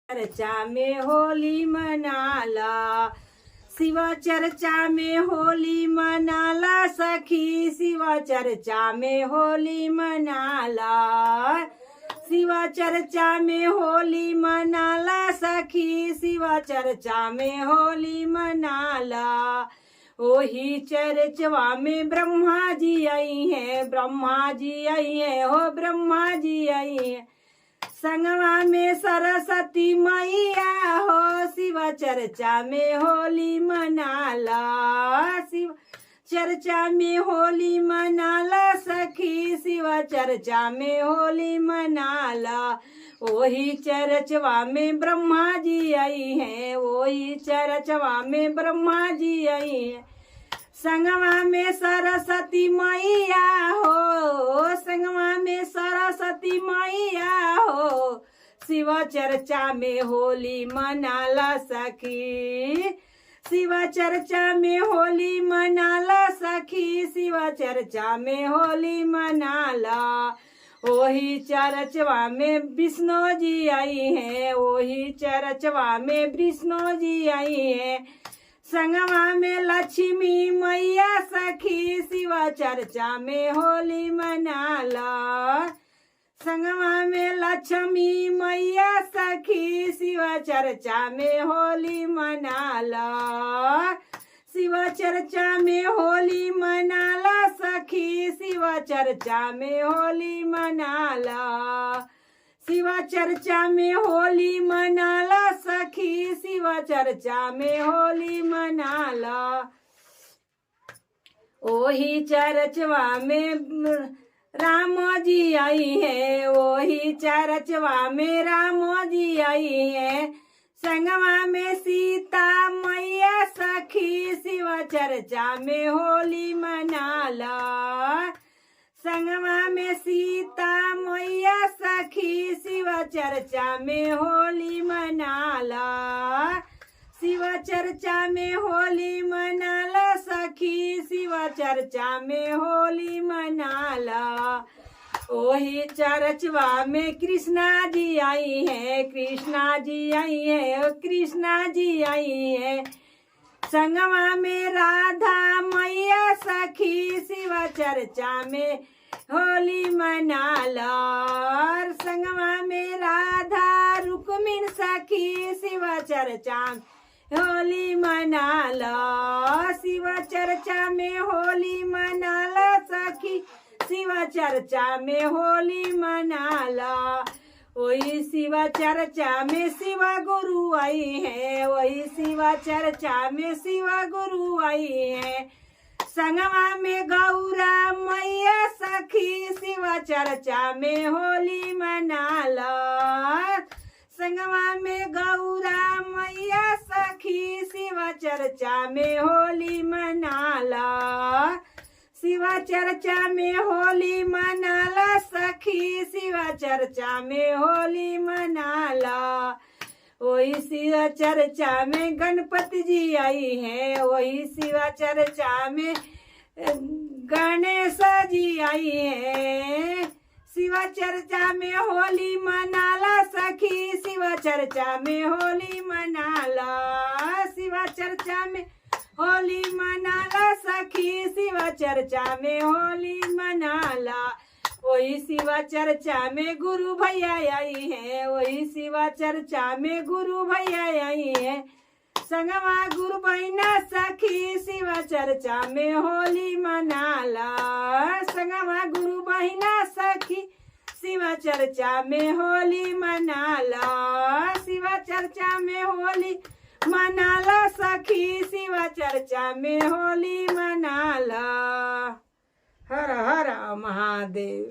चर्चा में होली मनाला, शिव चर्चा में होली मनाला सखी, शिव चर्चा में होली मनाला, शिव चर्चा में होली मनाला सखी, शिव चर्चा में होली मनाला। ओही चर्चवा में ब्रह्मा जी आई हैं, ब्रह्मा जी आई हैं, हो ब्रह्मा जी आई हैं, संगवा में सरस्वती मैया हो, शिव चर्चा में होली मनाला, शिव चर्चा में होली मनाला सखी, शिव चर्चा में होली मनाला। वही चर्चवा में ब्रह्मा जी आई हैं, वही चर्चवा में ब्रह्मा जी आई हैं, संगवा में सरस्वती मैया हो, संगवा में सरस्वती मैया हो, शिव चर्चा में होली मनाला सखी, शिव चर्चा में होली मनाला सखी, शिव चर्चा में होली मनाला। वही चर्चवा में विष्णु जी आई हैं, वही चर्चवा में विष्णु जी आई हैं, संगवा में लक्ष्मी मैया सखी, शिव चर्चा में होली मनाला, संगवा में लक्ष्मी मैया सखी, शिव चर्चा में होली मनाला, शिव चर्चा में होली मनाला सखी, शिव चर्चा में होली मनाला, शिव चर्चा में होली मनाला सखी, शिव चर्चा में होली मनाला। ओही चर्चवा में राम जी आई है, वही चर्चवा में राम जी आई है, संगवा में सीता मैया सखी, शिव चर्चा में होली मनाला, संगवा में सीता मैया सखी, शिव चर्चा में होली मनाला, शिव चर्चा में होली मनाला सखी, शिव चर्चा में होली मनाला। ओही चर्चवा में कृष्णा जी आई है, कृष्णा जी आई है, कृष्णा जी आई है, संगवा में राधा मैया सखी, शिव चर्चा में होली मनाला, संगवा में राधा रुक्मिणी सखी, शिव चर्चा होली मनाला, शिव चर्चा में होली मनाला सखी, शिव चर्चा में होली मनाला। वही शिव चर्चा में शिव गुरु आई है, वही शिव चर्चा में शिव गुरु आई है, संगवा में गौरा मैया सखी, शिव चर्चा में होली मनाला, संगवा में गौरा मैया सखी, शिव चर्चा में होली मनाला, शिव चर्चा में होली मनाला सखी, शिव चर्चा में होली मनाला। वही शिव चर्चा में गणपति जी आई हैं, वही शिव चर्चा में गणेश जी आई हैं, शिव चर्चा में होली मनाला सखी, शिव चर्चा में होली मनाला, शिव चर्चा में होली मनाला सखी, शिव चर्चा में होली मनाला। वही शिव चर्चा में गुरु भैया आई है, वही शिव चर्चा में गुरु भैया आई है, संगवा गुरु बहिना सखी, शिव चर्चा में होली मनाला, संगवा गुरु बहिना सखी, शिव चर्चा में होली मनाला, शिव चर्चा में होली मनाला सखी, शिव चर्चा में होली मनाला। हर हर महादेव।